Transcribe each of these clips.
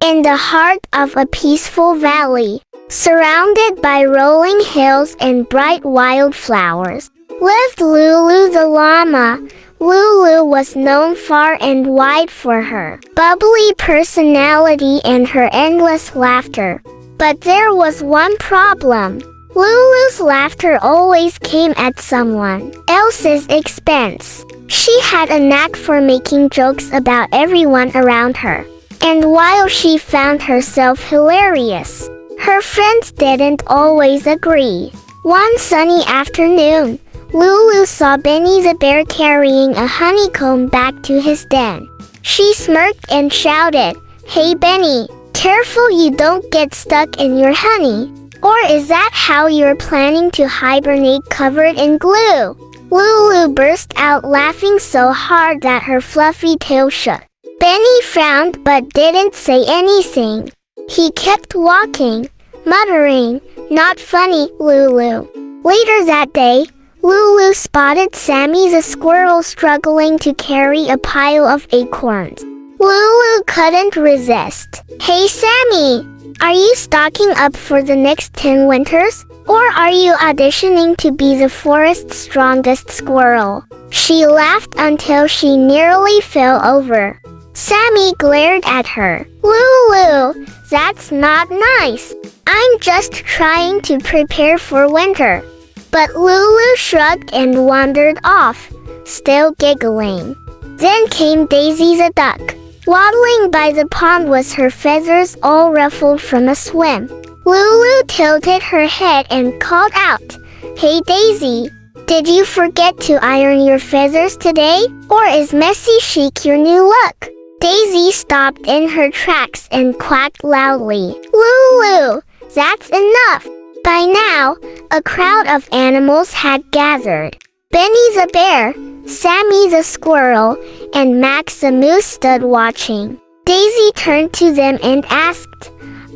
In the heart of a peaceful valley, surrounded by rolling hills and bright wildflowers, lived Lulu the Llama. Lulu was known far and wide for her bubbly personality and her endless laughter. But there was one problem. Lulu's laughter always came at someone else's expense. She had a knack for making jokes about everyone around her. And while she found herself hilarious, her friends didn't always agree. One sunny afternoon, Lulu saw Benny the bear carrying a honeycomb back to his den. She smirked and shouted, "Hey Benny, careful you don't get stuck in your honey. Or is that how you're planning to hibernate covered in glue?" Lulu burst out laughing so hard that her fluffy tail shook. Benny frowned but didn't say anything. He kept walking, muttering, "Not funny, Lulu." Later that day, Lulu spotted Sammy the squirrel struggling to carry a pile of acorns. Lulu couldn't resist. "Hey Sammy, are you stocking up for the next 10 winters? Or are you auditioning to be the forest's strongest squirrel?" She laughed until she nearly fell over. Sammy glared at her. "Lulu, that's not nice. I'm just trying to prepare for winter." But Lulu shrugged and wandered off, still giggling. Then came Daisy the duck. Waddling by the pond with her feathers all ruffled from a swim. Lulu tilted her head and called out, "Hey Daisy, did you forget to iron your feathers today? Or is messy chic your new look?" Daisy stopped in her tracks and quacked loudly. "Lulu, that's enough!" By now, a crowd of animals had gathered. Benny the bear, Sammy the squirrel, and Max the moose stood watching. Daisy turned to them and asked,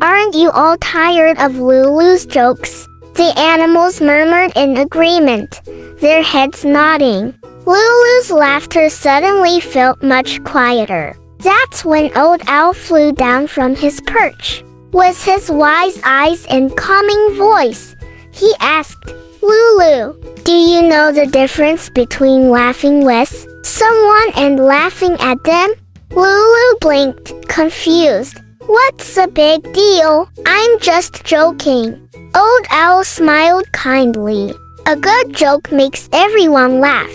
"Aren't you all tired of Lulu's jokes?" The animals murmured in agreement, their heads nodding. Lulu's laughter suddenly felt much quieter. That's when Old Owl flew down from his perch. With his wise eyes and calming voice, he asked, "Lulu, do you know the difference between laughing with someone and laughing at them?" Lulu blinked, confused. "What's the big deal? I'm just joking." Old Owl smiled kindly. "A good joke makes everyone laugh,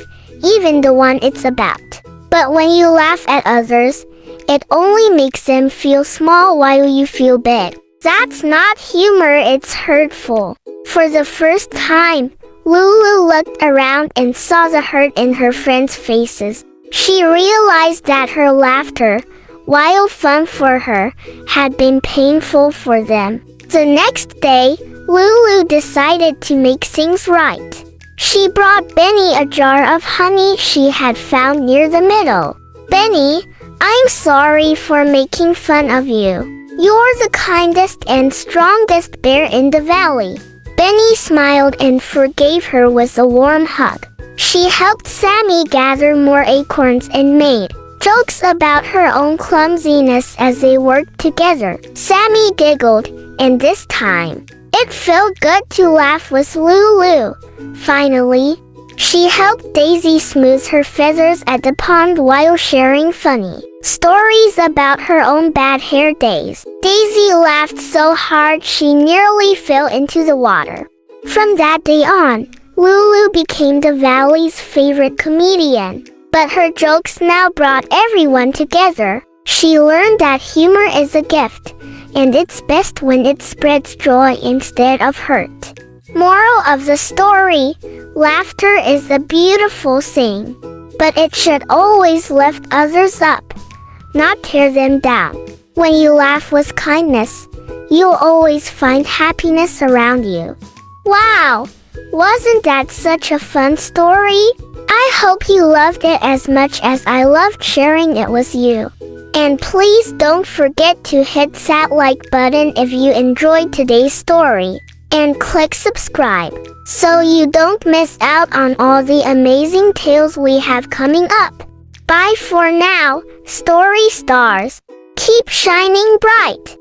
even the one it's about. But when you laugh at others, it only makes them feel small while you feel big. That's not humor, it's hurtful." For the first time, Lulu looked around and saw the hurt in her friends' faces. She realized that her laughter, while fun for her, had been painful for them. The next day, Lulu decided to make things right. She brought Benny a jar of honey she had found near the middle. "Benny, I'm sorry for making fun of you. You're the kindest and strongest bear in the valley." Benny smiled and forgave her with a warm hug. She helped Sammy gather more acorns and made jokes about her own clumsiness as they worked together. Sammy giggled, and this time, it felt good to laugh with Lulu. Finally, she helped Daisy smooth her feathers at the pond while sharing funny stories about her own bad hair days. Daisy laughed so hard she nearly fell into the water. From that day on, Lulu became the valley's favorite comedian. But her jokes now brought everyone together. She learned that humor is a gift, and it's best when it spreads joy instead of hurt. Moral of the story: laughter is a beautiful thing, but it should always lift others up, not tear them down. When you laugh with kindness, you'll always find happiness around you. Wow! Wasn't that such a fun story? I hope you loved it as much as I loved sharing it with you. And please don't forget to hit that like button if you enjoyed today's story. And click subscribe so you don't miss out on all the amazing tales we have coming up. Bye for now, story stars. Keep shining bright.